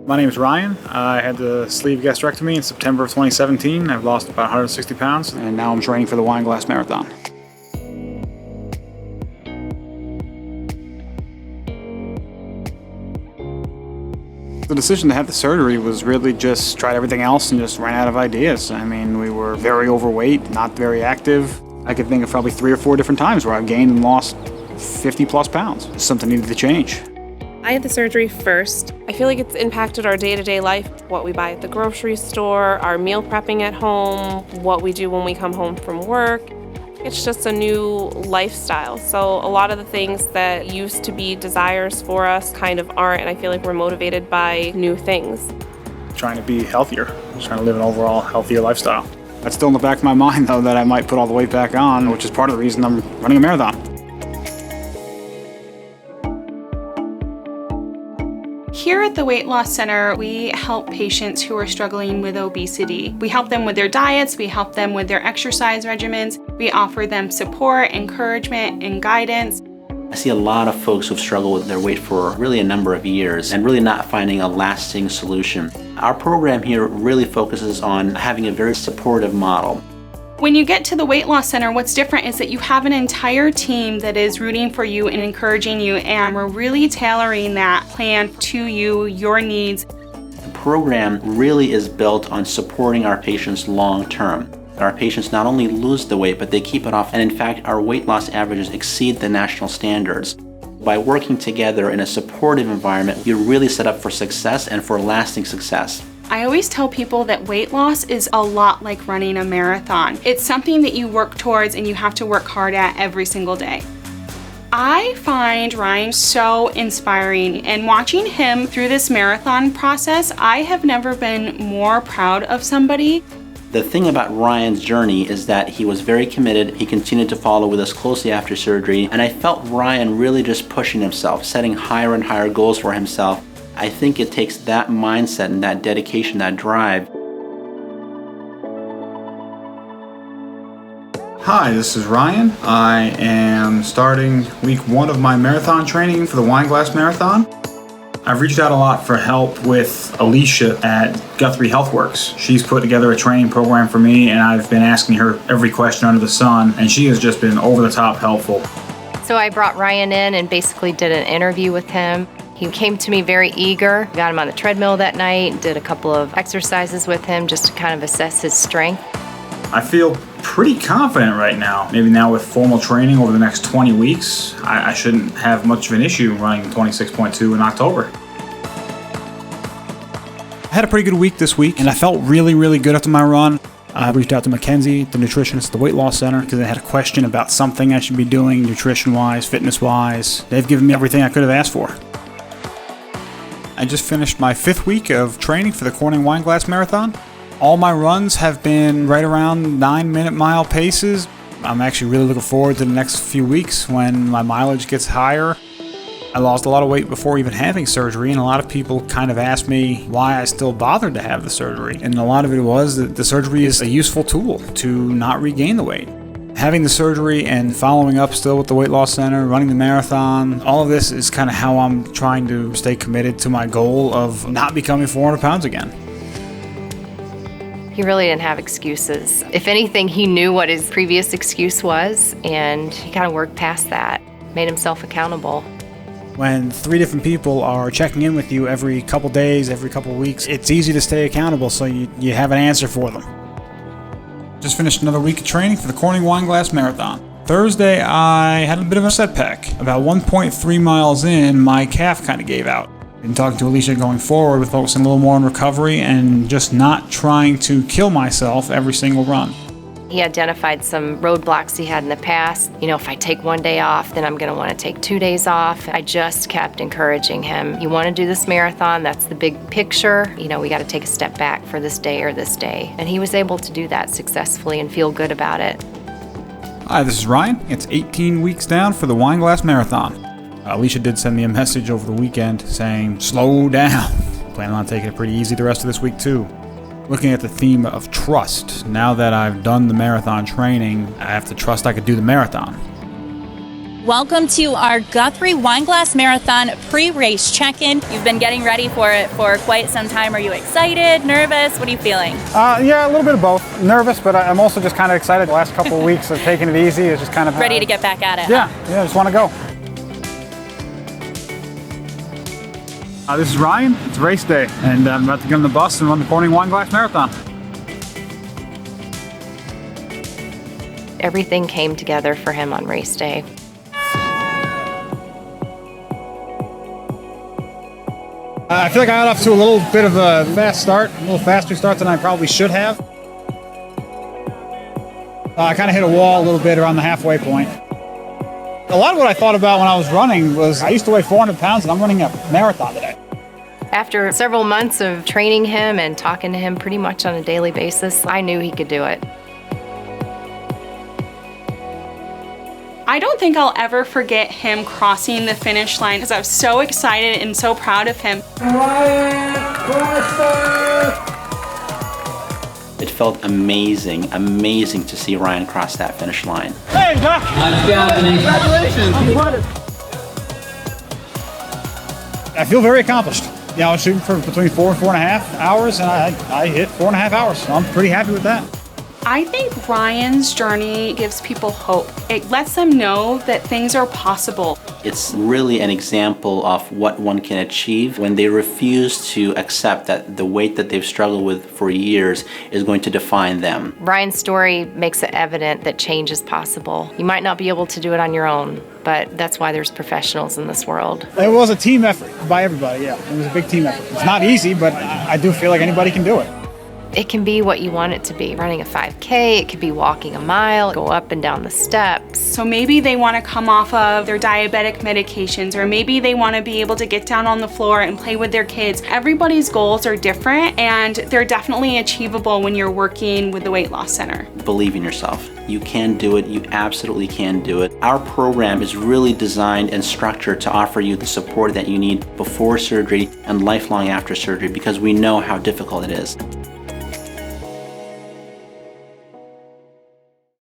My name is Ryan. I had the sleeve gastrectomy in September of 2017. I've lost about 160 pounds, and now I'm training for the Wine Glass Marathon. The decision to have the surgery was really just tried everything else and just ran out of ideas. I mean, we were very overweight, not very active. I could think of probably 3 or 4 different times where I've gained and lost 50 plus pounds. Something needed to change. I had the surgery first. I feel like it's impacted our day-to-day life, what we buy at the grocery store, our meal prepping at home, what we do when we come home from work. It's just a new lifestyle. So a lot of the things that used to be desires for us kind of aren't, and I feel like we're motivated by new things. Trying to be healthier, trying to live an overall healthier lifestyle. That's still in the back of my mind, though, that I might put all the weight back on, which is part of the reason I'm running a marathon. Here at the Weight Loss Center, we help patients who are struggling with obesity. We help them with their diets, we help them with their exercise regimens, we offer them support, encouragement, and guidance. I see a lot of folks who've struggled with their weight for really a number of years and really not finding a lasting solution. Our program here really focuses on having a very supportive model. When you get to the Weight Loss Center, what's different is that you have an entire team that is rooting for you and encouraging you, and we're really tailoring that plan to you, your needs. The program really is built on supporting our patients long term. Our patients not only lose the weight, but they keep it off, and in fact, our weight loss averages exceed the national standards. By working together in a supportive environment, you're really set up for success and for lasting success. I always tell people that weight loss is a lot like running a marathon. It's something that you work towards and you have to work hard at every single day. I find Ryan so inspiring, and watching him through this marathon process, I have never been more proud of somebody. The thing about Ryan's journey is that he was very committed. He continued to follow with us closely after surgery, and I felt Ryan really just pushing himself, setting higher and higher goals for himself. I think it takes that mindset and that dedication, that drive. Hi, this is Ryan. I am starting week 1 of my marathon training for the Wine Glass Marathon. I've reached out a lot for help with Alicia at Guthrie Healthworks. She's put together a training program for me, and I've been asking her every question under the sun, and she has just been over the top helpful. So I brought Ryan in and basically did an interview with him. He came to me very eager. Got him on the treadmill that night, did a couple of exercises with him just to kind of assess his strength. I feel pretty confident right now. Maybe now with formal training over the next 20 weeks, I shouldn't have much of an issue running 26.2 in October. I had a pretty good week this week, and I felt really, really good after my run. I reached out to Mackenzie, the nutritionist at the Weight Loss Center, because I had a question about something I should be doing nutrition-wise, fitness-wise. They've given me everything I could have asked for. I just finished my 5th week of training for the Corning Wine Glass Marathon. All my runs have been right around 9-minute mile paces. I'm actually really looking forward to the next few weeks when my mileage gets higher. I lost a lot of weight before even having surgery, and a lot of people kind of asked me why I still bothered to have the surgery. And a lot of it was that the surgery is a useful tool to not regain the weight. Having the surgery and following up still with the Weight Loss Center, running the marathon, all of this is kind of how I'm trying to stay committed to my goal of not becoming 400 pounds again. He really didn't have excuses. If anything, he knew what his previous excuse was, and he kind of worked past that, made himself accountable. When 3 different people are checking in with you every couple days, every couple weeks, it's easy to stay accountable, so you have an answer for them. Just finished another week of training for the Corning Wine Glass Marathon. Thursday, I had a bit of a setback. About 1.3 miles in, my calf kind of gave out. Been talking to Alicia going forward with focusing a little more on recovery and just not trying to kill myself every single run. He identified some roadblocks he had in the past. You know, if I take 1 day off, then I'm going to want to take 2 days off. I just kept encouraging him. You want to do this marathon, that's the big picture. You know, we got to take a step back for this day or this day. And he was able to do that successfully and feel good about it. Hi, this is Ryan. It's 18 weeks down for the Wine Glass Marathon. Alicia did send me a message over the weekend saying, slow down. Planning on taking it pretty easy the rest of this week too. Looking at the theme of trust, now that I've done the marathon training, I have to trust I could do the marathon. Welcome to our Guthrie Wine Glass Marathon pre-race check-in. You've been getting ready for it for quite some time. Are you excited, nervous? What are you feeling? Yeah, a little bit of both. Nervous, but I'm also just kind of excited. The last couple of weeks of taking it easy is just kind of... Ready to get back at it. Yeah, I just want to go. This is Ryan. It's race day, and I'm about to get on the bus and run the Corning Wine Glass Marathon. Everything came together for him on race day. I feel like I got off to a little bit of a fast start, a little faster start than I probably should have. I kind of hit a wall a little bit around the halfway point. A lot of what I thought about when I was running was I used to weigh 400 pounds and I'm running a marathon today. After several months of training him and talking to him pretty much on a daily basis, I knew he could do it. I don't think I'll ever forget him crossing the finish line because I was so excited and so proud of him. It felt amazing to see Ryan cross that finish line. Hey, Doc! Congratulations! You won it! I feel very accomplished. I was shooting for between 4 and 4.5 hours, and I hit 4.5 hours, so I'm pretty happy with that. I think Ryan's journey gives people hope. It lets them know that things are possible. It's really an example of what one can achieve when they refuse to accept that the weight that they've struggled with for years is going to define them. Ryan's story makes it evident that change is possible. You might not be able to do it on your own, but that's why there's professionals in this world. It was a team effort by everybody, yeah. It was a big team effort. It's not easy, but I do feel like anybody can do it. It can be what you want it to be. Running a 5K, it could be walking a mile, go up and down the steps. So maybe they want to come off of their diabetic medications, or maybe they want to be able to get down on the floor and play with their kids. Everybody's goals are different, and they're definitely achievable when you're working with the Weight Loss Center. Believe in yourself. You can do it. You absolutely can do it. Our program is really designed and structured to offer you the support that you need before surgery and lifelong after surgery because we know how difficult it is.